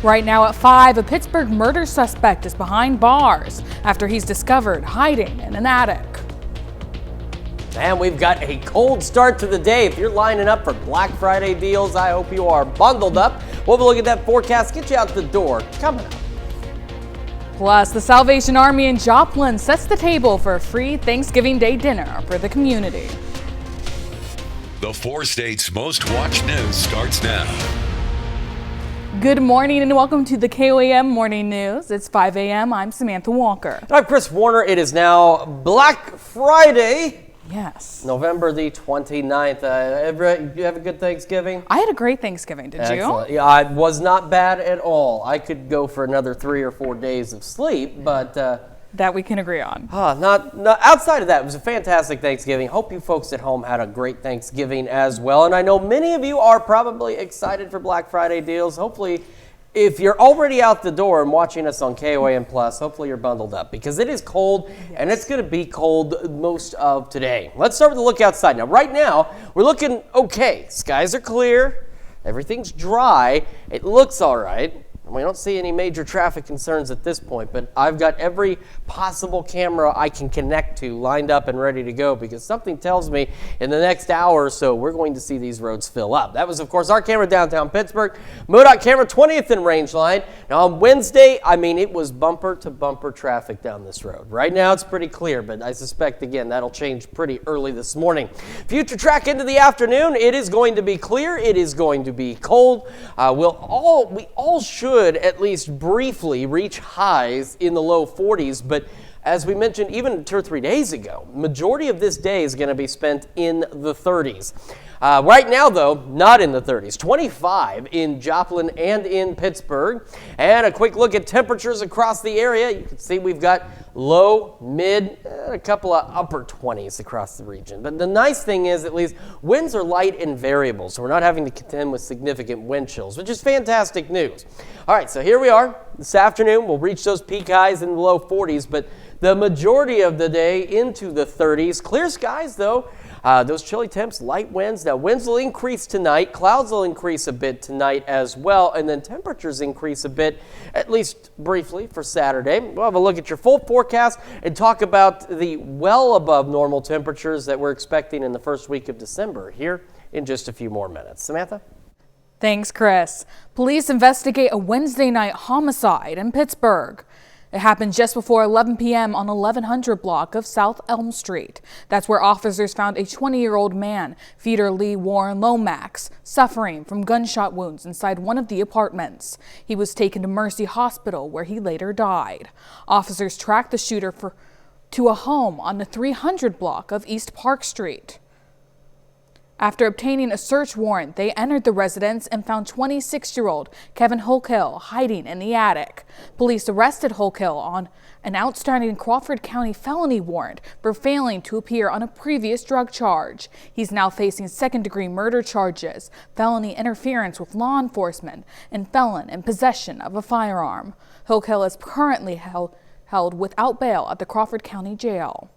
Right now at 5, a Pittsburgh murder suspect is behind bars after he's discovered hiding in an attic. And we've got a cold start to the day. If you're lining up for Black Friday deals, I hope you are bundled up. We'll have a look at that forecast, get you out the door. Coming up. Plus, the Salvation Army in Joplin sets the table for a free Thanksgiving Day dinner for the community. The 4 states' most watched news starts now. Good morning and welcome to the KOAM Morning News. It's 5 a.m. I'm Samantha Walker. I'm Chris Warner. It is now Black Friday. Yes. November the 29th. You have a good Thanksgiving? I had a great Thanksgiving. Did Excellent. you? Yeah, it was not bad at all. I could go for another 3 or 4 days of sleep, but that we can agree on. not outside of that, it was a fantastic Thanksgiving. Hope you folks at home had a great Thanksgiving as well. And I know many of you are probably excited for Black Friday deals. Hopefully, if you're already out the door and watching us on KOAM Plus, hopefully you're bundled up because it is cold and it's going to be cold most of today. Let's start with a look outside. Now, right now, we're looking okay. Skies are clear. Everything's dry. It looks all right. We don't see any major traffic concerns at this point, but I've got every possible camera I can connect to lined up and ready to go because something tells me in the next hour or so we're going to see these roads fill up. That was, of course, our camera downtown Pittsburgh. MoDOT camera 20th in range line. Now on Wednesday, it was bumper to bumper traffic down this road. Right now it's pretty clear, but I suspect, again, that'll change pretty early this morning. Future track into the afternoon, it is going to be clear. It is going to be cold. We all should at least briefly reach highs in the low 40s, but as we mentioned even 2 or 3 days ago, majority of this day is going to be spent in the 30s. Right now, though, not in the 30s. 25 in Joplin and in Pittsburgh. And a quick look at temperatures across the area. You can see we've got low, mid, and a couple of upper 20s across the region. But the nice thing is, at least, winds are light and variable, so we're not having to contend with significant wind chills, which is fantastic news. All right, so here we are. This afternoon, we'll reach those peak highs in the low 40s, but the majority of the day into the 30s. Clear skies, though. Those chilly temps, light winds. Now, winds will increase tonight. Clouds will increase a bit tonight as well. And then temperatures increase a bit, at least briefly, for Saturday. We'll have a look at your full forecast and talk about the well above normal temperatures that we're expecting in the first week of December here in just a few more minutes. Samantha? Thanks, Chris. Police investigate a Wednesday night homicide in Pittsburgh. It happened just before 11 p.m. on 1100 block of South Elm Street. That's where officers found a 20-year-old man, Feeder Lee Warren Lomax, suffering from gunshot wounds inside one of the apartments. He was taken to Mercy Hospital, where he later died. Officers tracked the shooter to a home on the 300 block of East Park Street. After obtaining a search warrant, they entered the residence and found 26-year-old Kevin Holkill hiding in the attic. Police arrested Holkill on an outstanding Crawford County felony warrant for failing to appear on a previous drug charge. He's now facing second-degree murder charges, felony interference with law enforcement, and felon in possession of a firearm. Holkill is currently held without bail at the Crawford County Jail.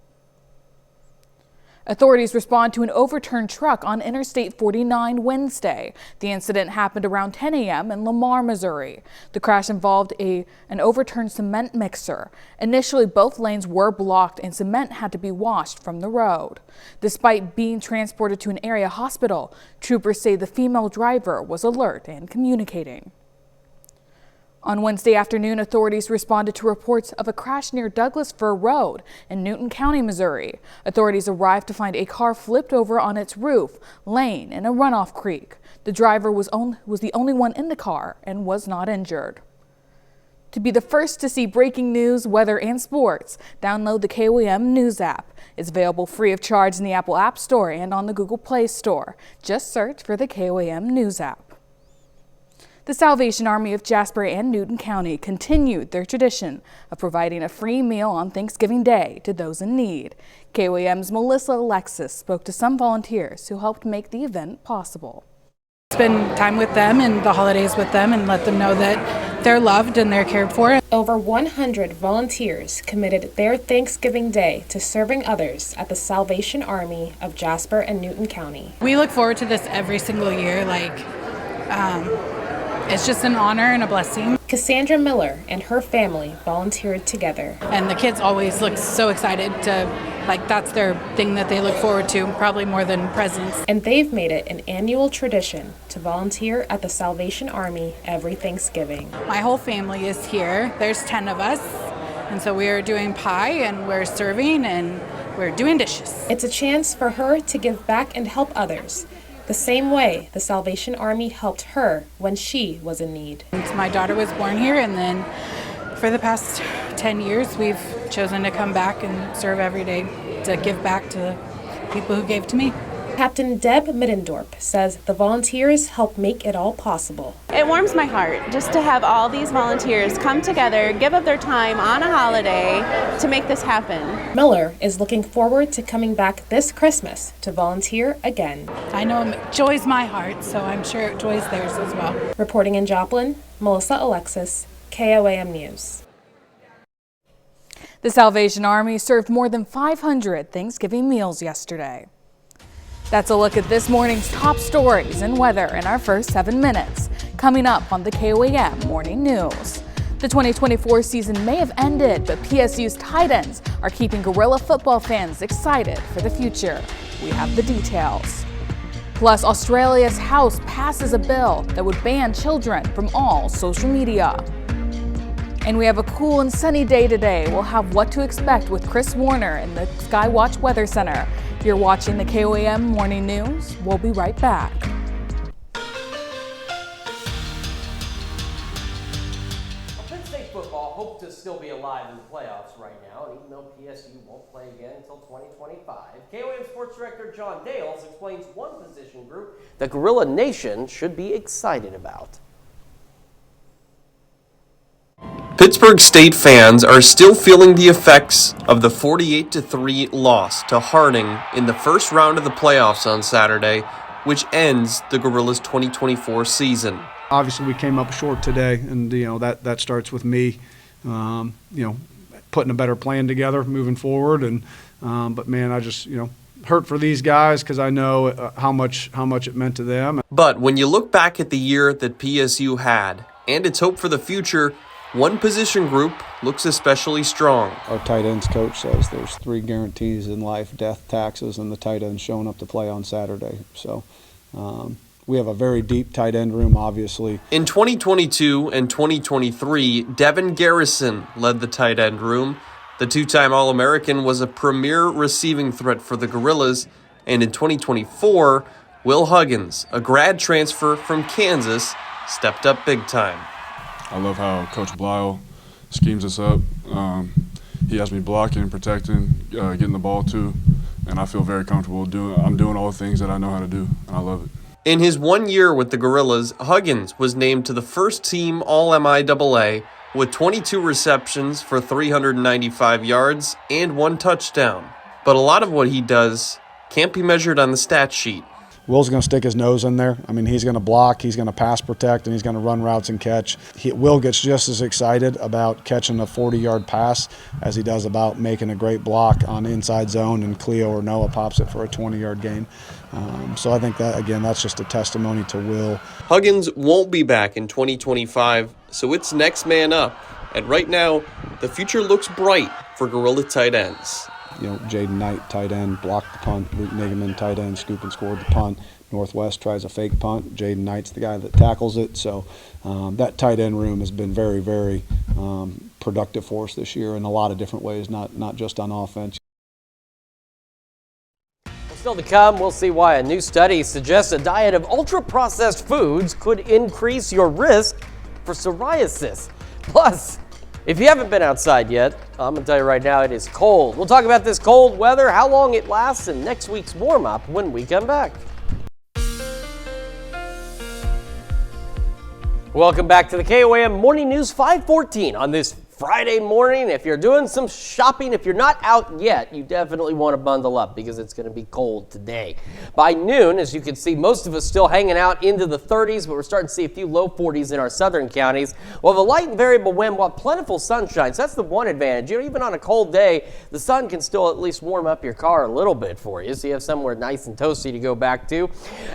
Authorities respond to an overturned truck on Interstate 49 Wednesday. The incident happened around 10 a.m. in Lamar, Missouri. The crash involved an overturned cement mixer. Initially, both lanes were blocked and cement had to be washed from the road. Despite being transported to an area hospital, troopers say the female driver was alert and communicating. On Wednesday afternoon, authorities responded to reports of a crash near Douglas Fir Road in Newton County, Missouri. Authorities arrived to find a car flipped over on its roof, laying in a runoff creek. The driver was the only one in the car and was not injured. To be the first to see breaking news, weather, and sports, download the KOAM News app. It's available free of charge in the Apple App Store and on the Google Play Store. Just search for the KOAM News app. The Salvation Army of Jasper and Newton County continued their tradition of providing a free meal on Thanksgiving Day to those in need. KOAM's Melissa Alexis spoke to some volunteers who helped make the event possible. Spend time with them and the holidays with them and let them know that they're loved and they're cared for. Over 100 volunteers committed their Thanksgiving Day to serving others at the Salvation Army of Jasper and Newton County. We look forward to this every single year. It's just an honor and a blessing. Cassandra Miller and her family volunteered together. And the kids always look so excited to, like, that's their thing that they look forward to, probably more than presents. And they've made it an annual tradition to volunteer at the Salvation Army every Thanksgiving. My whole family is here. There's 10 of us. And so we're doing pie and we're serving and we're doing dishes. It's a chance for her to give back and help others, the same way the Salvation Army helped her when she was in need. My daughter was born here, and then for the past 10 years, we've chosen to come back and serve every day to give back to the people who gave to me. Captain Deb Middendorp says the volunteers help make it all possible. It warms my heart just to have all these volunteers come together, give up their time on a holiday to make this happen. Miller is looking forward to coming back this Christmas to volunteer again. I know joy's my heart, so I'm sure joy's theirs as well. Reporting in Joplin, Melissa Alexis, KOAM News. The Salvation Army served more than 500 Thanksgiving meals yesterday. That's a look at this morning's top stories and weather in our first 7 minutes. Coming up on the KOAM Morning News. The 2024 season may have ended, but PSU's tight ends are keeping Gorilla football fans excited for the future. We have the details. Plus, Australia's House passes a bill that would ban children from all social media. And we have a cool and sunny day today. We'll have what to expect with Chris Warner in the Skywatch Weather Center. If you're watching the KOAM Morning News, we'll be right back. Penn State football hope to still be alive in the playoffs right now, and even though PSU won't play again until 2025, KOAM Sports Director John Dales explains one position group that Gorilla Nation should be excited about. Pittsburgh State fans are still feeling the effects of the 48-3 loss to Harding in the first round of the playoffs on Saturday, which ends the Gorillas' 2024 season. Obviously, we came up short today, and that starts with me, putting a better plan together moving forward. And but man, I just hurt for these guys because I know how much it meant to them. But when you look back at the year that PSU had and its hope for the future, one position group looks especially strong. Our tight ends coach says there's 3 guarantees in life: death, taxes, and the tight end showing up to play on Saturday. So we have a very deep tight end room, obviously. In 2022 and 2023, Devin Garrison led the tight end room. The 2-time All-American was a premier receiving threat for the Gorillas. And in 2024, Will Huggins, a grad transfer from Kansas, stepped up big time. I love how Coach Blyle schemes us up. He has me blocking and protecting, getting the ball too, and I feel very comfortable I'm doing all the things that I know how to do, and I love it. In his 1 year with the Gorillas, Huggins was named to the first-team All-MIAA with 22 receptions for 395 yards and 1 touchdown. But a lot of what he does can't be measured on the stat sheet. Will's going to stick his nose in there. I mean, he's going to block, he's going to pass protect, and he's going to run routes and catch. Will gets just as excited about catching a 40-yard pass as he does about making a great block on the inside zone, and Cleo or Noah pops it for a 20-yard gain. So I think that, again, that's just a testimony to Will. Huggins won't be back in 2025, so it's next man up. And right now, the future looks bright for Gorilla tight ends. Jaden Knight, tight end, blocked the punt. Luke Nigaman, tight end, scoop and scored the punt. Northwest tries a fake punt. Jaden Knight's the guy that tackles it. So that tight end room has been very, very productive for us this year in a lot of different ways, not just on offense. Still to come, we'll see why a new study suggests a diet of ultra-processed foods could increase your risk for psoriasis. Plus, if you haven't been outside yet, I'm going to tell you right now, it is cold. We'll talk about this cold weather, how long it lasts, and next week's warm-up when we come back. Welcome back to the KOAM Morning News 514 on this Friday morning. If you're doing some shopping, if you're not out yet, you definitely want to bundle up because it's going to be cold today. By noon, as you can see, most of us still hanging out into the 30s, but we're starting to see a few low 40s in our southern counties. We'll have a light and variable wind while plentiful sunshine. So that's the one advantage. You know, even on a cold day, the sun can still at least warm up your car a little bit for you, so you have somewhere nice and toasty to go back to.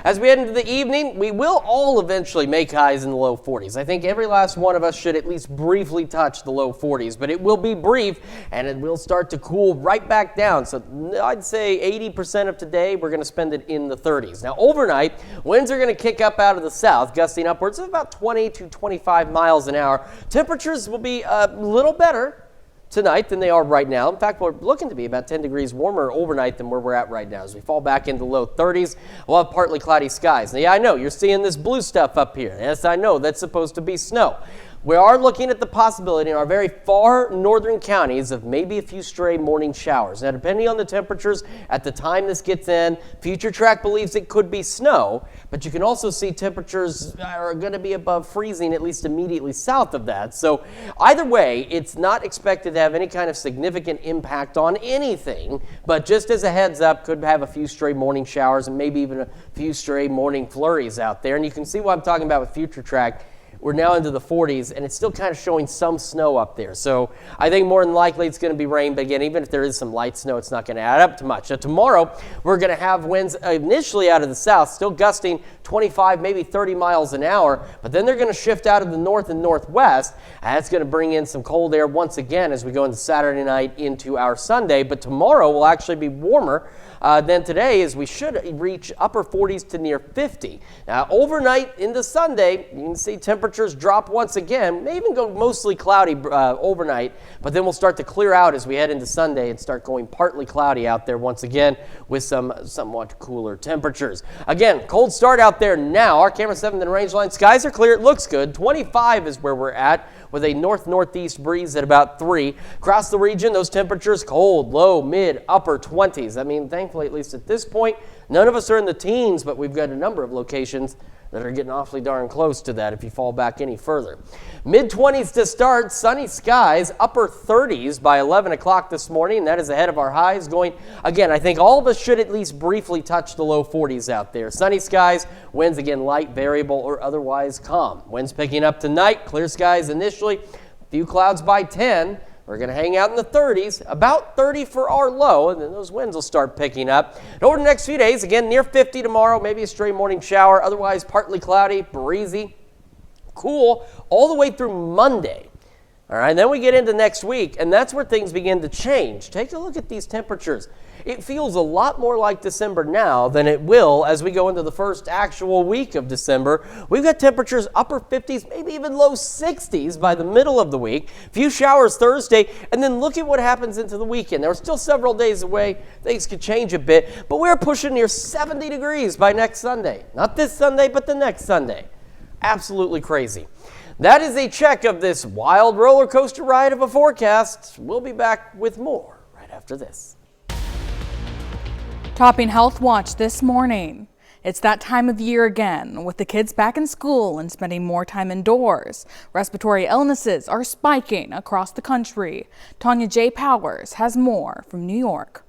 As we head into the evening, we will all eventually make highs in the low 40s. I think every last one of us should at least briefly touch the low 40s, but it will be brief and it will start to cool right back down. So I'd say 80% of today, we're going to spend it in the 30s. Now overnight, winds are going to kick up out of the south, gusting upwards of about 20 to 25 miles an hour. Temperatures will be a little better tonight than they are right now. In fact, we're looking to be about 10 degrees warmer overnight than where we're at right now. As we fall back into low 30s, we'll have partly cloudy skies. Now, yeah, I know you're seeing this blue stuff up here. Yes, I know that's supposed to be snow. We are looking at the possibility in our very far northern counties of maybe a few stray morning showers. Now, depending on the temperatures at the time this gets in, Future Track believes it could be snow, but you can also see temperatures are going to be above freezing, at least immediately south of that. So either way, it's not expected to have any kind of significant impact on anything, but just as a heads up, could have a few stray morning showers and maybe even a few stray morning flurries out there. And you can see what I'm talking about with Future Track. We're now into the 40s, and it's still kind of showing some snow up there. So I think more than likely it's going to be rain. But again, even if there is some light snow, it's not going to add up to much. Now, tomorrow, we're going to have winds initially out of the south, still gusting 25, maybe 30 miles an hour. But then they're going to shift out of the north and northwest. And that's going to bring in some cold air once again as we go into Saturday night into our Sunday. But tomorrow will actually be warmer than today, as we should reach upper 40s to near 50. Now, overnight into Sunday, you can see temperatures drop once again, may even go mostly cloudy overnight, but then we'll start to clear out as we head into Sunday and start going partly cloudy out there once again with some somewhat cooler temperatures. Again, cold start out there now. Our camera 7th and range line. Skies are clear. It looks good. 25 is where we're at, with a north-northeast breeze at about 3. Across the region, those temperatures cold, low, mid, upper 20s. I mean, thankfully, at least at this point, none of us are in the teens, but we've got a number of locations that are getting awfully darn close to that if you fall back any further. Mid-20s to start, sunny skies, upper 30s by 11 o'clock this morning. That is ahead of our highs going. Again, I think all of us should at least briefly touch the low 40s out there. Sunny skies, winds again light, variable, or otherwise calm. Winds picking up tonight, clear skies initially, a few clouds by 10. We're going to hang out in the 30s, about 30 for our low, and then those winds will start picking up. And over the next few days, again, near 50 tomorrow, maybe a stray morning shower, otherwise partly cloudy, breezy, cool, all the way through Monday. All right, and then we get into next week, and that's where things begin to change. Take a look at these temperatures. It feels a lot more like December now than it will as we go into the first actual week of December. We've got temperatures upper 50s, maybe even low 60s by the middle of the week. A few showers Thursday, and then look at what happens into the weekend. There are still several days away. Things could change a bit, but we're pushing near 70 degrees by next Sunday. Not this Sunday, but the next Sunday. Absolutely crazy. That is a check of this wild roller coaster ride of a forecast. We'll be back with more right after this. Topping Health Watch this morning. It's that time of year again, with the kids back in school and spending more time indoors. Respiratory illnesses are spiking across the country. Tanya J. Powers has more from New York.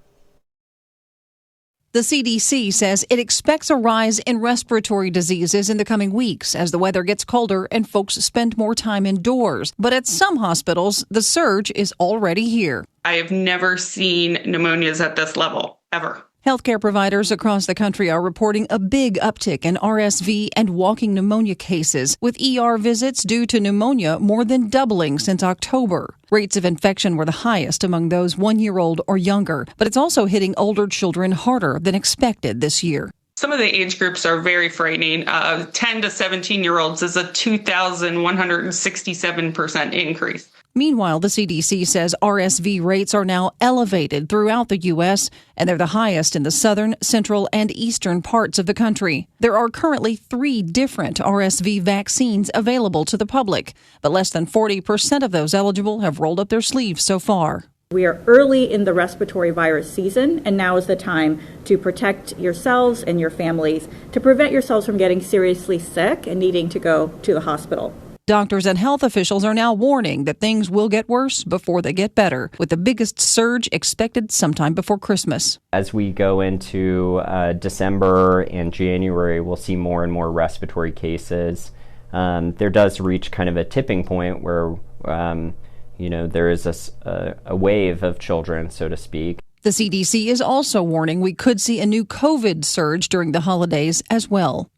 The CDC says it expects a rise in respiratory diseases in the coming weeks as the weather gets colder and folks spend more time indoors. But at some hospitals, the surge is already here. I have never seen pneumonias at this level, ever. Healthcare providers across the country are reporting a big uptick in RSV and walking pneumonia cases, with ER visits due to pneumonia more than doubling since October. Rates of infection were the highest among those 1-year-old or younger, but it's also hitting older children harder than expected this year. Some of the age groups are very frightening. 10 to 17-year-olds is a 2,167% increase. Meanwhile, the CDC says RSV rates are now elevated throughout the U.S., and they're the highest in the southern, central, and eastern parts of the country. There are currently 3 different RSV vaccines available to the public, but less than 40% of those eligible have rolled up their sleeves so far. We are early in the respiratory virus season, and now is the time to protect yourselves and your families, to prevent yourselves from getting seriously sick and needing to go to the hospital. Doctors and health officials are now warning that things will get worse before they get better, with the biggest surge expected sometime before Christmas. As we go into December and January, we'll see more and more respiratory cases. There does reach kind of a tipping point where, there is a wave of children, so to speak. The CDC is also warning we could see a new COVID surge during the holidays as well.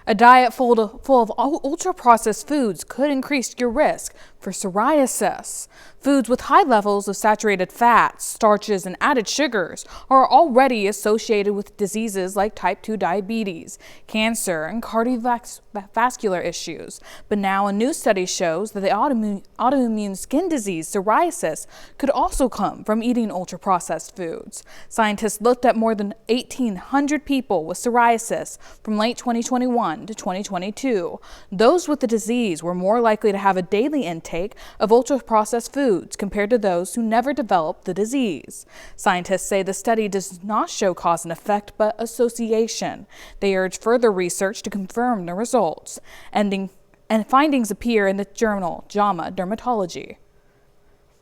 A diet full of ultra-processed foods could increase your risk for psoriasis. Foods with high levels of saturated fats, starches, and added sugars are already associated with diseases like type 2 diabetes, cancer, and cardiovascular issues. But now a new study shows that the autoimmune skin disease psoriasis could also come from eating ultra-processed foods. Scientists looked at more than 1,800 people with psoriasis from late 2021 to 2022. Those with the disease were more likely to have a daily intake of ultra-processed foods compared to those who never developed the disease. Scientists say the study does not show cause and effect, but association. They urge further research to confirm the results. And findings appear in the journal JAMA Dermatology.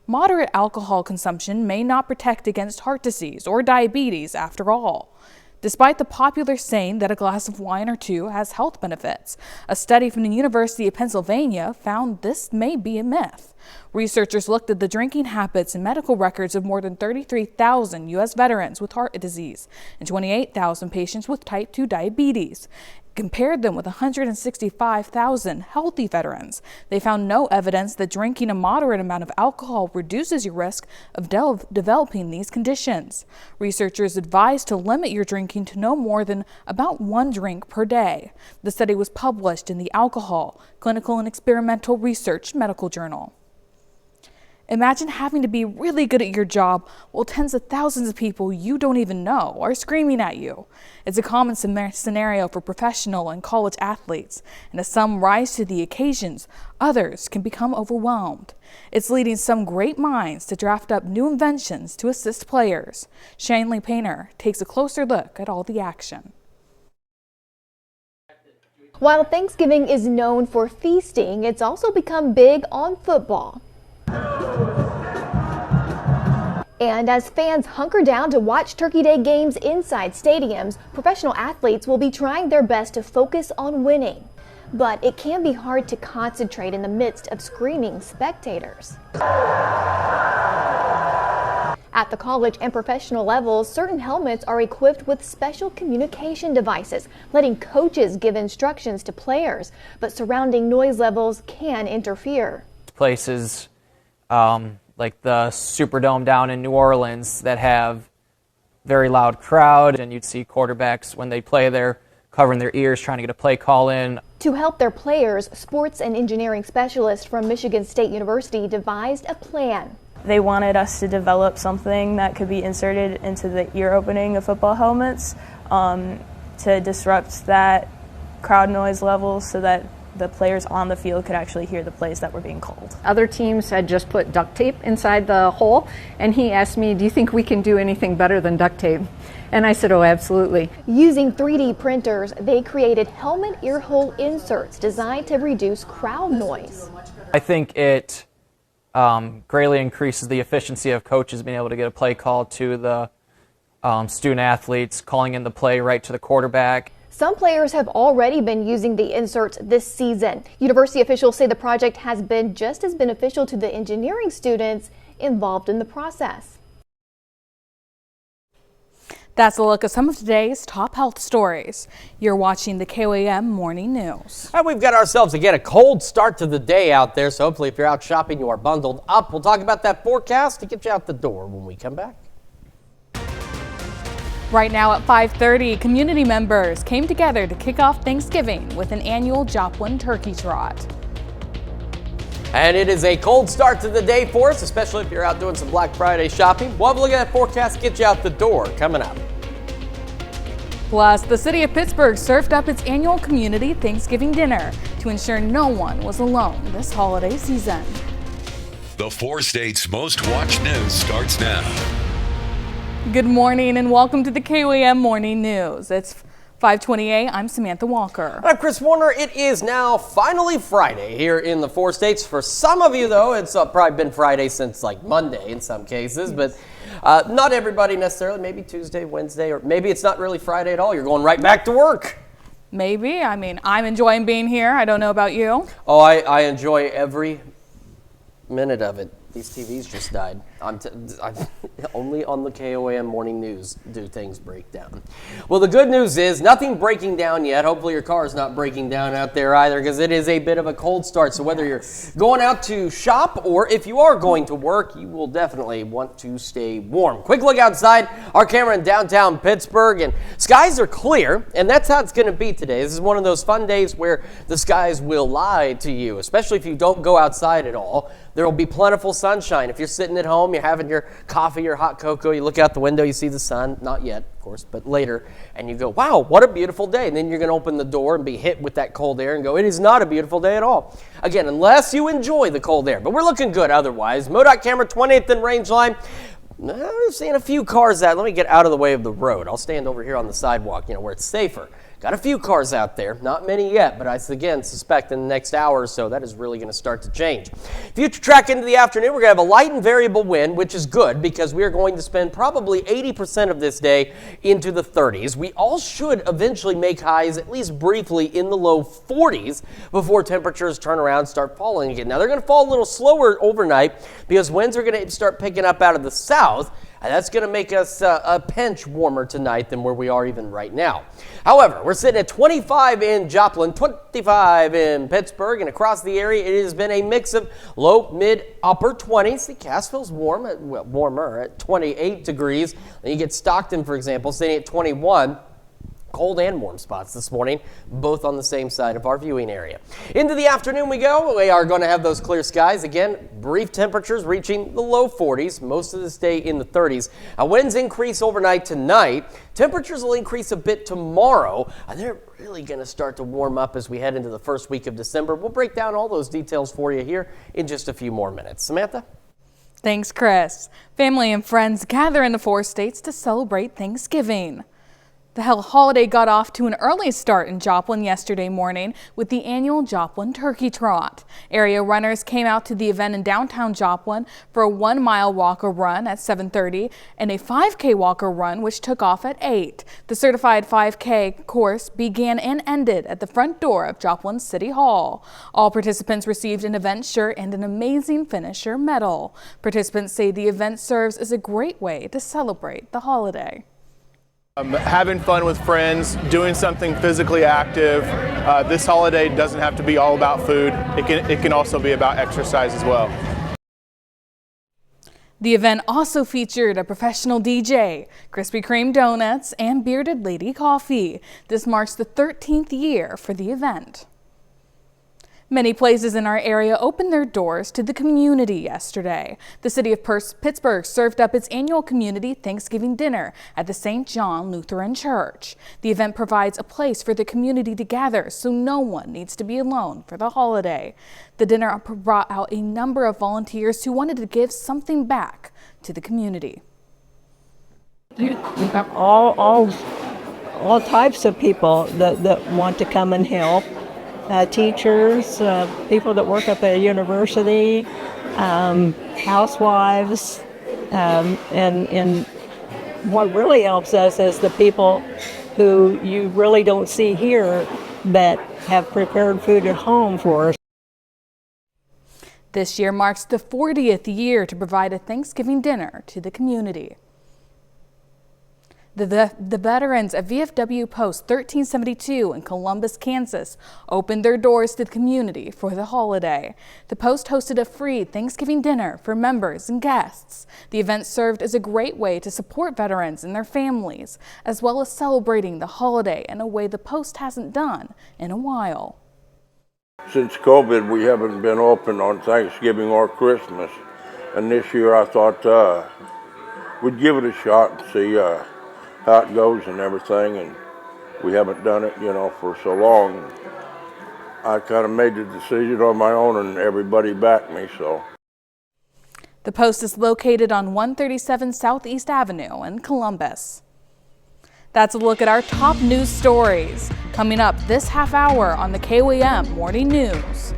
Moderate alcohol consumption may not protect against heart disease or diabetes after all. Despite the popular saying that a glass of wine or two has health benefits, a study from the University of Pennsylvania found this may be a myth. Researchers looked at the drinking habits and medical records of more than 33,000 U.S. veterans with heart disease and 28,000 patients with type 2 diabetes. Compared them with 165,000 healthy veterans. They found no evidence that drinking a moderate amount of alcohol reduces your risk of developing these conditions. Researchers advised to limit your drinking to no more than about 1 drink per day. The study was published in the Alcohol, Clinical and Experimental Research Medical Journal. Imagine having to be really good at your job while tens of thousands of people you don't even know are screaming at you. It's a common scenario for professional and college athletes, and as some rise to the occasions, others can become overwhelmed. It's leading some great minds to draft up new inventions to assist players. Shanley Painter takes a closer look at all the action. While Thanksgiving is known for feasting, it's also become big on football. And as fans hunker down to watch Turkey Day games inside stadiums, professional athletes will be trying their best to focus on winning. But it can be hard to concentrate in the midst of screaming spectators. At the college and professional levels, certain helmets are equipped with special communication devices, letting coaches give instructions to players, but surrounding noise levels can interfere. Places like the Superdome down in New Orleans that have very loud crowd, and you'd see quarterbacks when they play there covering their ears trying to get a play call in. To help their players, sports and engineering specialists from Michigan State University devised a plan. They wanted us to develop something that could be inserted into the ear opening of football helmets to disrupt that crowd noise level so that the players on the field could actually hear the plays that were being called. Other teams had just put duct tape inside the hole, and he asked me, do you think we can do anything better than duct tape? And I said, oh, absolutely. Using 3D printers, they created helmet ear hole inserts designed to reduce crowd noise. I think it greatly increases the efficiency of coaches being able to get a play call to the student athletes, calling in the play right to the quarterback. Some players have already been using the inserts this season. University officials say the project has been just as beneficial to the engineering students involved in the process. That's a look at some of today's top health stories. You're watching the KOAM Morning News. And we've got ourselves again a cold start to the day out there, so hopefully if you're out shopping, you are bundled up. We'll talk about that forecast to get you out the door when we come back. Right now at 5:30, community members came together to kick off Thanksgiving with an annual Joplin Turkey Trot. And it is a cold start to the day for us, especially if you're out doing some Black Friday shopping. We'll have a look at that forecast, get you out the door coming up. Plus, the city of Pittsburgh served up its annual community Thanksgiving dinner to ensure no one was alone this holiday season. The 4 states' most watched news starts now. Good morning and welcome to the KOAM Morning News. It's 528, I'm Samantha Walker. I'm Chris Warner. It is now finally Friday here in the 4 states. For some of you, though, it's probably been Friday since like Monday in some cases, but not everybody necessarily. Maybe Tuesday, Wednesday, or maybe it's not really Friday at all. You're going right back to work. Maybe. I mean, I'm enjoying being here. I don't know about you. Oh, I enjoy every minute of it. These TVs just died. I'm only on the KOAM morning news do things break down. Well, the good news is nothing breaking down yet. Hopefully your car is not breaking down out there either, because it is a bit of a cold start. So whether you're going out to shop or if you are going to work, you will definitely want to stay warm. Quick look outside. Our camera in downtown Pittsburgh, and skies are clear, and that's how it's going to be today. This is one of those fun days where the skies will lie to you, especially if you don't go outside at all. There will be plentiful sunshine. If you're sitting at home, you're having your coffee or hot cocoa, you look out the window, you see the sun, not yet, of course, but later, and you go, wow, what a beautiful day. And then you're going to open the door and be hit with that cold air and go, it is not a beautiful day at all. Again, unless you enjoy the cold air, but we're looking good otherwise. MoDOT camera 28th and range line. I'm seeing a few cars out. Let me get out of the way of the road. I'll stand over here on the sidewalk, where it's safer. Got a few cars out there, not many yet, but I again suspect in the next hour or so that is really going to start to change. Future track into the afternoon, we're going to have a light and variable wind, which is good because we are going to spend probably 80% of this day into the 30s. We all should eventually make highs, at least briefly, in the low 40s before temperatures turn around and start falling again. Now, they're going to fall a little slower overnight because winds are going to start picking up out of the south. And that's going to make us a pinch warmer tonight than where we are even right now. However, we're sitting at 25 in Joplin, 25 in Pittsburgh, and across the area, it has been a mix of low, mid, upper 20s. The Cassville's warmer at 28 degrees. Then you get Stockton, for example, sitting at 21. Cold and warm spots this morning, both on the same side of our viewing area. Into the afternoon we go. We are going to have those clear skies. Again, brief temperatures reaching the low 40s, most of this day in the 30s. Winds increase overnight tonight. Temperatures will increase a bit tomorrow, and they're really going to start to warm up as we head into the first week of December. We'll break down all those details for you here in just a few more minutes. Samantha? Thanks, Chris. Family and friends gather in the 4 states to celebrate Thanksgiving. The holiday got off to an early start in Joplin yesterday morning with the annual Joplin Turkey Trot. Area runners came out to the event in downtown Joplin for a 1-mile walk or run at 7:30 and a 5K walk or run, which took off at 8. The certified 5K course began and ended at the front door of Joplin City Hall. All participants received an event shirt and an amazing finisher medal. Participants say the event serves as a great way to celebrate the holiday. Having fun with friends, doing something physically active. This holiday doesn't have to be all about food. It can also be about exercise as well. The event also featured a professional DJ, Krispy Kreme donuts, and Bearded Lady coffee. This marks the 13th year for the event. Many places in our area opened their doors to the community yesterday. The city of Pittsburgh served up its annual community Thanksgiving dinner at the St. John Lutheran Church. The event provides a place for the community to gather so no one needs to be alone for the holiday. The dinner brought out a number of volunteers who wanted to give something back to the community. All types of people that want to come and help. Teachers, people that work at the university, housewives, and what really helps us is the people who you really don't see here that have prepared food at home for us. This year marks the 40th year to provide a Thanksgiving dinner to the community. The veterans at VFW Post 1372 in Columbus, Kansas, opened their doors to the community for the holiday. The post hosted a free Thanksgiving dinner for members and guests. The event served as a great way to support veterans and their families, as well as celebrating the holiday in a way the post hasn't done in a while. Since COVID, we haven't been open on Thanksgiving or Christmas, and this year I thought we'd give it a shot and see how it goes and everything, and we haven't done it, for so long. I kind of made the decision on my own, and everybody backed me, so. The post is located on 137 Southeast Avenue in Columbus. That's a look at our top news stories. Coming up this half hour on the KOAM Morning News.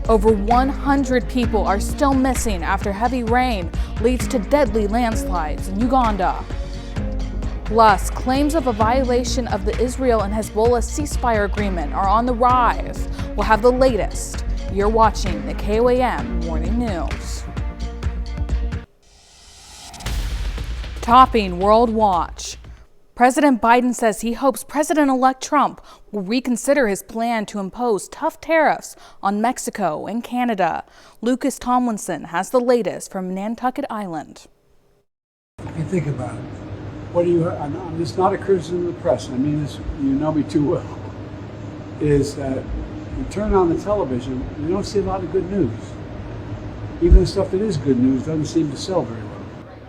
Over 100 people are still missing after heavy rain leads to deadly landslides in Uganda. Plus, claims of a violation of the Israel and Hezbollah ceasefire agreement are on the rise. We'll have the latest. You're watching the KOAM Morning News. Topping World Watch. President Biden says he hopes President-elect Trump will reconsider his plan to impose tough tariffs on Mexico and Canada. Lucas Tomlinson has the latest from Nantucket Island. You think about it. What do you? It's not a criticism of the press. I mean this. You know me too well. Is that you turn on the television, you don't see a lot of good news. Even the stuff that is good news doesn't seem to sell very well.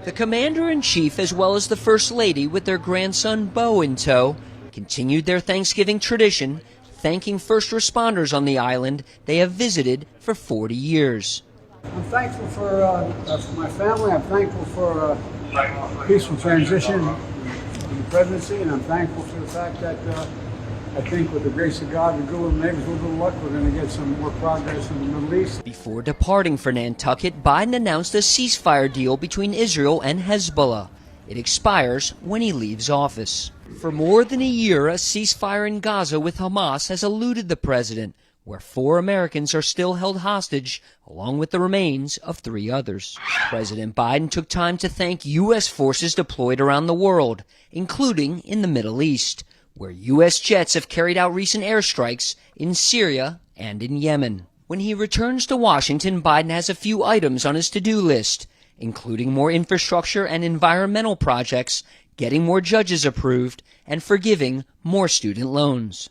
The Commander-in-Chief, as well as the First Lady with their grandson Beau in tow, continued their Thanksgiving tradition, thanking first responders on the island they have visited for 40 years. I'm thankful for my family. I'm thankful for a peaceful transition in the presidency, and I'm thankful for the fact that I think with the grace of God and good neighbors, with a little luck, we're going to get some more progress in the Middle East. Before departing for Nantucket, Biden announced a ceasefire deal between Israel and Hezbollah. It expires when he leaves office. For more than a year, a ceasefire in Gaza with Hamas has eluded the president, where 4 Americans are still held hostage, along with the remains of 3 others. President Biden took time to thank U.S. forces deployed around the world, including in the Middle East, where U.S. jets have carried out recent airstrikes in Syria and in Yemen. When he returns to Washington, Biden has a few items on his to-do list, including more infrastructure and environmental projects, getting more judges approved, and forgiving more student loans.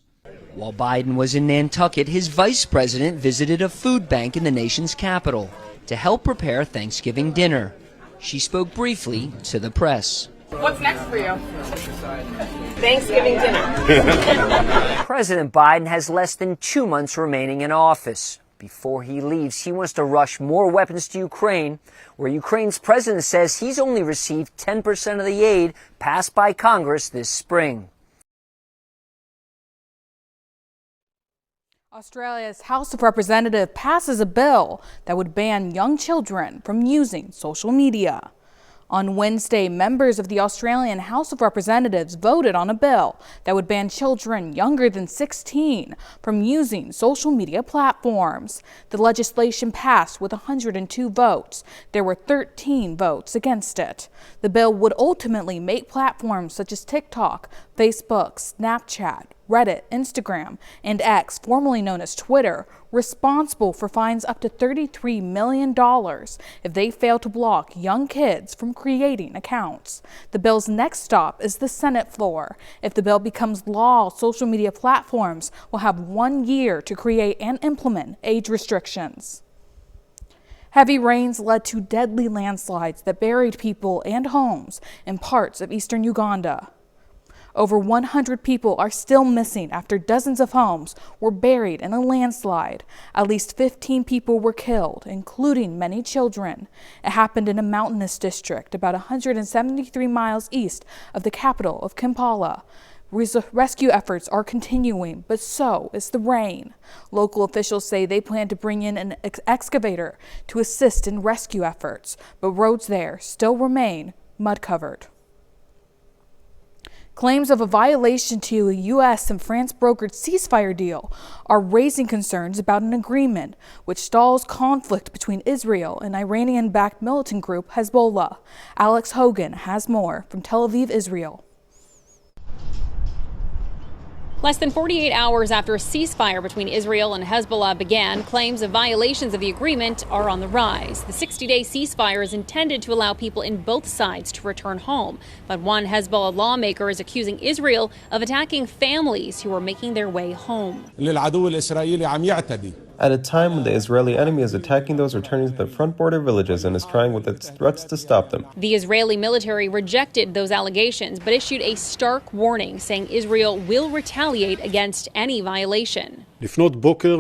While Biden was in Nantucket, his vice president visited a food bank in the nation's capital to help prepare Thanksgiving dinner. She spoke briefly to the press. What's next for you? Thanksgiving dinner. President Biden has less than 2 months remaining in office. Before he leaves, he wants to rush more weapons to Ukraine, where Ukraine's president says he's only received 10% of the aid passed by Congress this spring. Australia's House of Representatives passes a bill that would ban young children from using social media. On Wednesday, members of the Australian House of Representatives voted on a bill that would ban children younger than 16 from using social media platforms. The legislation passed with 102 votes. There were 13 votes against it. The bill would ultimately make platforms such as TikTok, Facebook, Snapchat, Reddit, Instagram, and X, formerly known as Twitter, responsible for fines up to $33 million if they fail to block young kids from creating accounts. The bill's next stop is the Senate floor. If the bill becomes law, social media platforms will have 1 year to create and implement age restrictions. Heavy rains led to deadly landslides that buried people and homes in parts of eastern Uganda. Over 100 people are still missing after dozens of homes were buried in a landslide. At least 15 people were killed, including many children. It happened in a mountainous district about 173 miles east of the capital of Kampala. Rescue efforts are continuing, but so is the rain. Local officials say they plan to bring in an excavator to assist in rescue efforts, but roads there still remain mud-covered. Claims of a violation to a U.S. and France brokered ceasefire deal are raising concerns about an agreement which stalls conflict between Israel and Iranian-backed militant group Hezbollah. Alex Hogan has more from Tel Aviv, Israel. Less than 48 hours after a ceasefire between Israel and Hezbollah began, claims of violations of the agreement are on the rise. The 60-day ceasefire is intended to allow people in both sides to return home. But one Hezbollah lawmaker is accusing Israel of attacking families who are making their way home. At a time when the Israeli enemy is attacking those returning to the front border villages and is trying with its threats to stop them. The Israeli military rejected those allegations, but issued a stark warning saying Israel will retaliate against any violation. The IDF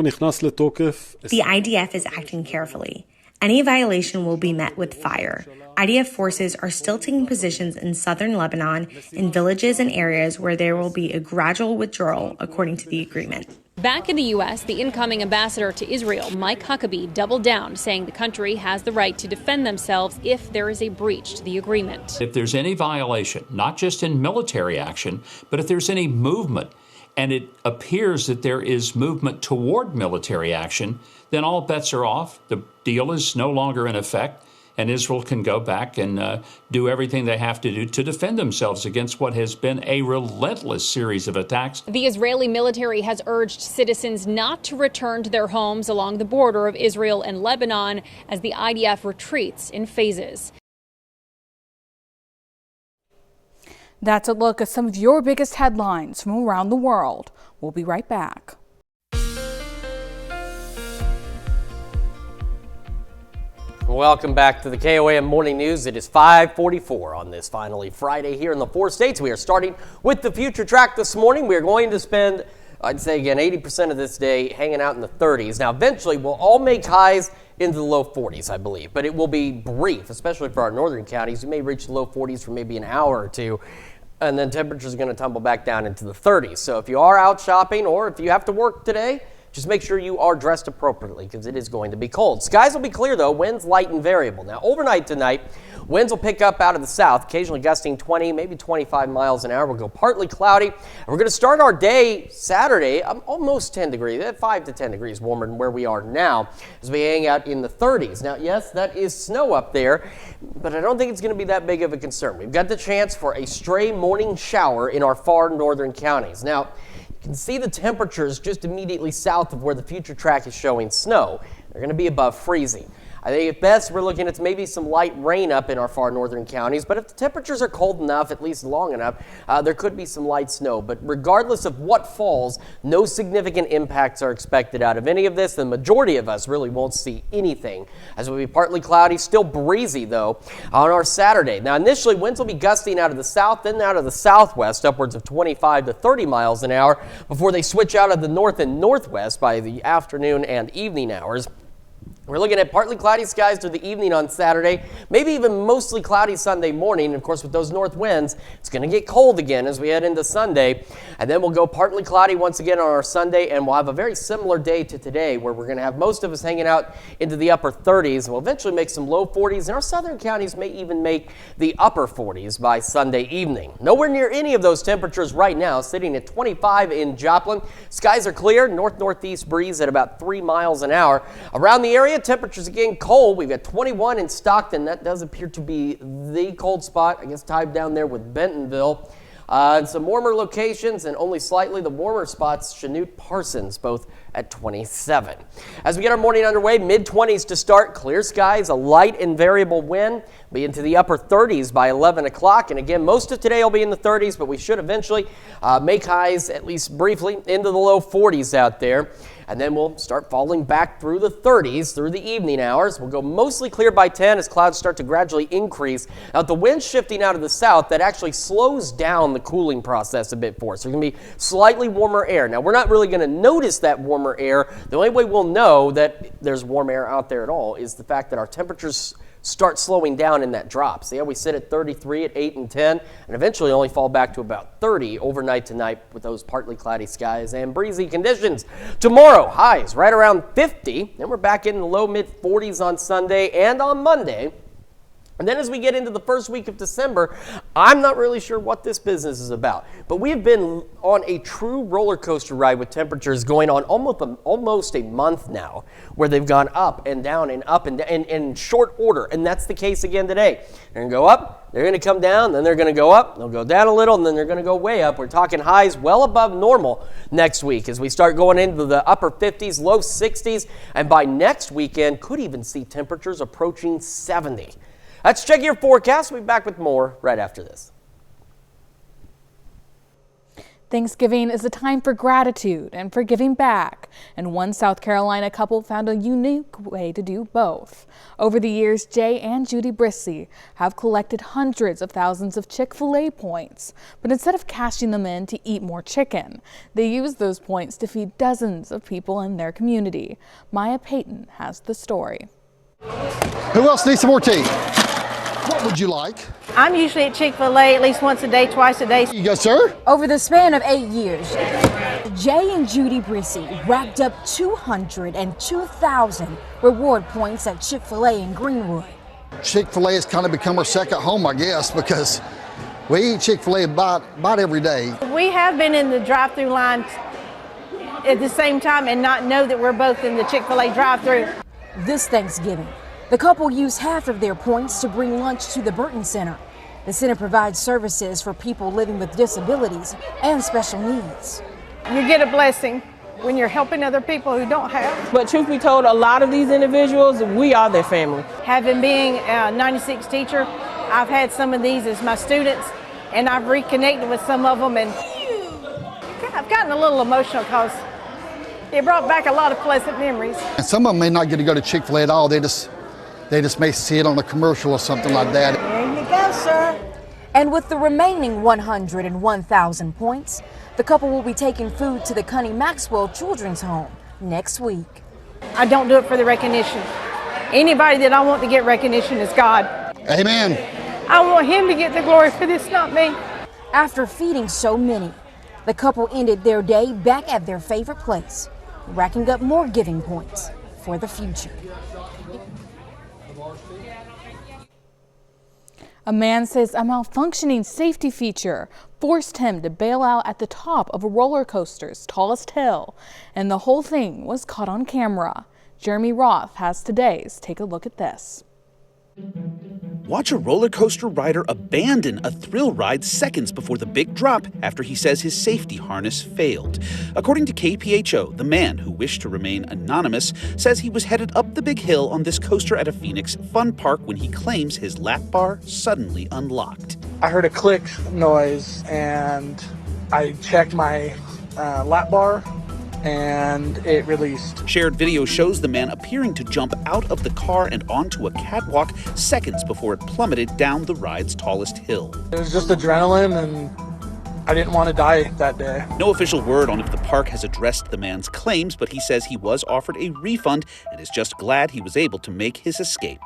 is acting carefully. Any violation will be met with fire. IDF forces are still taking positions in southern Lebanon in villages and areas where there will be a gradual withdrawal according to the agreement. Back in the U.S., the incoming ambassador to Israel, Mike Huckabee, doubled down, saying the country has the right to defend themselves if there is a breach to the agreement. If there's any violation, not just in military action, but if there's any movement, and it appears that there is movement toward military action, then all bets are off. The deal is no longer in effect, and Israel can go back and do everything they have to do to defend themselves against what has been a relentless series of attacks. The Israeli military has urged citizens not to return to their homes along the border of Israel and Lebanon as the IDF retreats in phases. That's a look at some of your biggest headlines from around the world. We'll be right back. Welcome back to the KOAM Morning News. It is 5:44 on this finally Friday here in the 4 states. We are starting with the future track this morning. We are going to spend, I'd say again, 80% of this day hanging out in the 30s. Now, eventually, we'll all make highs into the low 40s, I believe, but it will be brief, especially for our northern counties. We may reach the low 40s for maybe an hour or two, and then temperatures are going to tumble back down into the 30s. So if you are out shopping or if you have to work today, just make sure you are dressed appropriately because it is going to be cold. Skies will be clear, though. Winds light and variable. Now, overnight tonight, winds will pick up out of the south, occasionally gusting 20, maybe 25 miles an hour. We'll go partly cloudy. And we're going to start our day Saturday almost 10 degrees, 5 to 10 degrees warmer than where we are now as we hang out in the 30s. Now, yes, that is snow up there, but I don't think it's going to be that big of a concern. We've got the chance for a stray morning shower in our far northern counties. Now, you can see the temperatures just immediately south of where the future track is showing snow. They're going to be above freezing. I think at best we're looking at maybe some light rain up in our far northern counties, but if the temperatures are cold enough, at least long enough, there could be some light snow. But regardless of what falls, no significant impacts are expected out of any of this. The majority of us really won't see anything, as it will be partly cloudy, still breezy though, on our Saturday. Now initially winds will be gusting out of the south, then out of the southwest, upwards of 25 to 30 miles an hour, before they switch out of the north and northwest by the afternoon and evening hours. We're looking at partly cloudy skies through the evening on Saturday, maybe even mostly cloudy Sunday morning. And of course, with those north winds, it's going to get cold again as we head into Sunday. And then we'll go partly cloudy once again on our Sunday, and we'll have a very similar day to today where we're going to have most of us hanging out into the upper 30s. We'll eventually make some low 40s, and our southern counties may even make the upper 40s by Sunday evening. Nowhere near any of those temperatures right now, sitting at 25 in Joplin. Skies are clear, north-northeast breeze at about 3 miles an hour. Around the area, temperatures again cold. We've got 21 in Stockton. That does appear to be the cold spot, I guess tied down there with Bentonville. And some warmer locations, and only slightly the warmer spots, Chanute, Parsons, both at 27. As we get our morning underway, mid-20s to start, clear skies, a light and variable wind, be into the upper 30s by 11 o'clock. And again, most of today will be in the 30s, but we should eventually make highs, at least briefly, into the low 40s out there. And then we'll start falling back through the 30s through the evening hours. We'll go mostly clear by 10 as clouds start to gradually increase. Now, the wind shifting out of the south, that actually slows down the cooling process a bit for us. There's going to be slightly warmer air. Now, we're not really going to notice that warmer air. The only way we'll know that there's warm air out there at all is the fact that our temperatures start slowing down in that drop. See how we sit at 33 at 8 and 10 and eventually only fall back to about 30 overnight tonight with those partly cloudy skies and breezy conditions. Tomorrow, highs right around 50. Then we're back in the low mid 40s on Sunday and on Monday. And then as we get into the first week of December, I'm not really sure what this business is about. But we've been on a true roller coaster ride with temperatures going on almost a month now, where they've gone up and down and up and down in short order. And that's the case again today. They're going to go up, they're going to come down, then they're going to go up, they'll go down a little, and then they're going to go way up. We're talking highs well above normal next week as we start going into the upper 50s, low 60s, and by next weekend could even see temperatures approaching 70. Let's check your forecast. We'll be back with more right after this. Thanksgiving is a time for gratitude and for giving back, and one South Carolina couple found a unique way to do both. Over the years, Jay and Judy Brissy have collected hundreds of thousands of Chick-fil-A points, but instead of cashing them in to eat more chicken, they use those points to feed dozens of people in their community. Maya Payton has the story. Who else needs some more tea? What would you like? I'm usually at Chick-fil-A at least once a day, twice a day. Yes, sir. Over the span of 8 years, Jay and Judy Brissy racked up 202,000 reward points at Chick-fil-A in Greenwood. Chick-fil-A has kind of become our second home, I guess, because we eat Chick-fil-A about every day. We have been in the drive-through line at the same time and not know that we're both in the Chick-fil-A drive-through. This Thanksgiving, the couple used half of their points to bring lunch to the Burton Center. The center provides services for people living with disabilities and special needs. You get a blessing when you're helping other people who don't have. But truth be told, a lot of these individuals, we are their family. Having being a 96 teacher, I've had some of these as my students, and I've reconnected with some of them, and I've gotten a little emotional because it brought back a lot of pleasant memories. And some of them may not get to go to Chick-fil-A at all. They just may see it on a commercial or something like that. There you go, sir. And with the remaining 101,000 points, the couple will be taking food to the Connie Maxwell Children's Home next week. I don't do it for the recognition. Anybody that I want to get recognition is God. Amen. I want Him to get the glory for this, not me. After feeding so many, the couple ended their day back at their favorite place, racking up more giving points for the future. A man says a malfunctioning safety feature forced him to bail out at the top of a roller coaster's tallest hill, and the whole thing was caught on camera. Jeremy Roth has today's Take a Look at This. Watch a roller coaster rider abandon a thrill ride seconds before the big drop after he says his safety harness failed. According to KPHO, the man, who wished to remain anonymous, says he was headed up the big hill on this coaster at a Phoenix fun park when he claims his lap bar suddenly unlocked. I heard a click noise and I checked my lap bar and it released. Shared video shows the man appearing to jump out of the car and onto a catwalk seconds before it plummeted down the ride's tallest hill. It was just adrenaline and I didn't want to die that day. No official word on if the park has addressed the man's claims, but he says he was offered a refund and is just glad he was able to make his escape.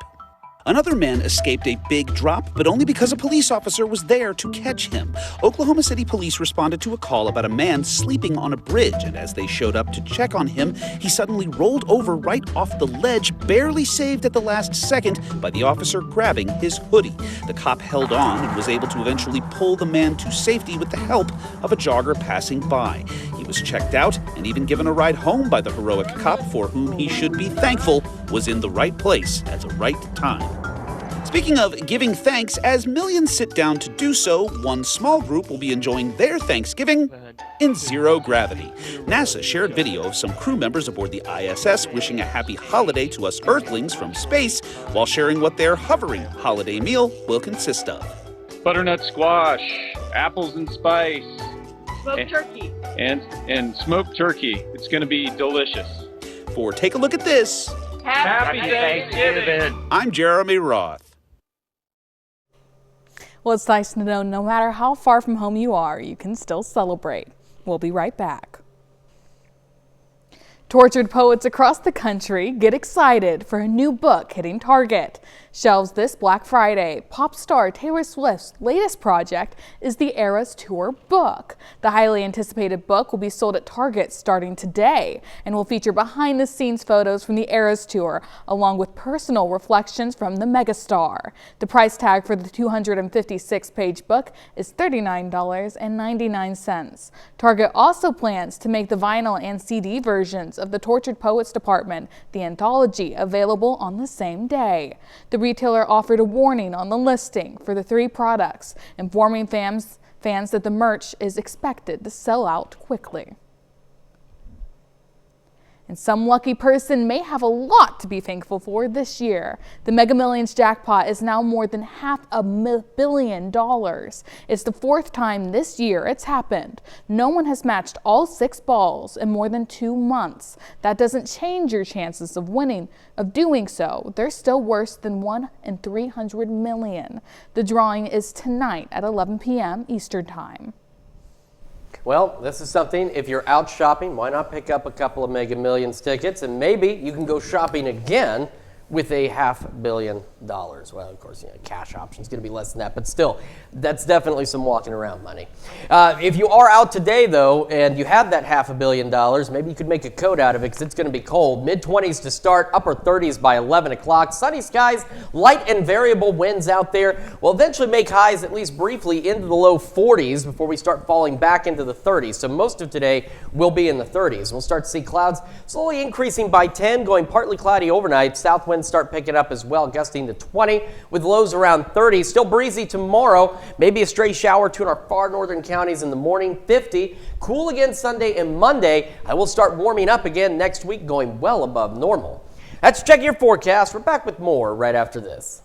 Another man escaped a big drop, but only because a police officer was there to catch him. Oklahoma City police responded to a call about a man sleeping on a bridge, and as they showed up to check on him, he suddenly rolled over right off the ledge, barely saved at the last second by the officer grabbing his hoodie. The cop held on and was able to eventually pull the man to safety with the help of a jogger passing by. He was checked out and even given a ride home by the heroic cop, for whom he should be thankful was in the right place at the right time. Speaking of giving thanks, as millions sit down to do so, one small group will be enjoying their Thanksgiving in zero gravity. NASA shared video of some crew members aboard the ISS wishing a happy holiday to us Earthlings from space, while sharing what their hovering holiday meal will consist of. Butternut squash, apples and spice. Smoked turkey. And smoked turkey. It's going to be delicious. For Take a Look at This, Happy Thanksgiving. I'm Jeremy Roth. Well, it's nice to know no matter how far from home you are, you can still celebrate. We'll be right back. Tortured poets across the country get excited for a new book hitting Target shelves this Black Friday. Pop star Taylor Swift's latest project is the Eras Tour book. The highly anticipated book will be sold at Target starting today and will feature behind-the-scenes photos from the Eras Tour along with personal reflections from the megastar. The price tag for the 256-page book is $39.99. Target also plans to make the vinyl and CD versions of the Tortured Poets department, the anthology, available on the same day. The retailer offered a warning on the listing for the three products, informing fans that the merch is expected to sell out quickly. And some lucky person may have a lot to be thankful for this year. The Mega Millions jackpot is now more than $500 million. It's the fourth time this year it's happened. No one has matched all 6 balls in more than 2 months. That doesn't change your chances of winning. Of doing so, they're still worse than 1 in 300 million. The drawing is tonight at 11 p.m. Eastern Time. Well, this is something, if you're out shopping, why not pick up a couple of Mega Millions tickets, and maybe you can go shopping again with a $500 million. Well, of course, cash option is going to be less than that, but still, that's definitely some walking around money. If you are out today, though, and you have that $500 million, maybe you could make a coat out of it because it's going to be cold. Mid-20s to start, upper 30s by 11 o'clock. Sunny skies, light and variable winds out there will eventually make highs at least briefly into the low 40s before we start falling back into the 30s. So most of today will be in the 30s. We'll start to see clouds slowly increasing by 10, going partly cloudy overnight. South winds start picking up as well, gusting to 20 with lows around 30. Still breezy tomorrow. Maybe a stray shower or two in our far northern counties in the morning. 50. Cool again Sunday and Monday. I will start warming up again next week, going well above normal. That's Check Your Forecast. We're back with more right after this.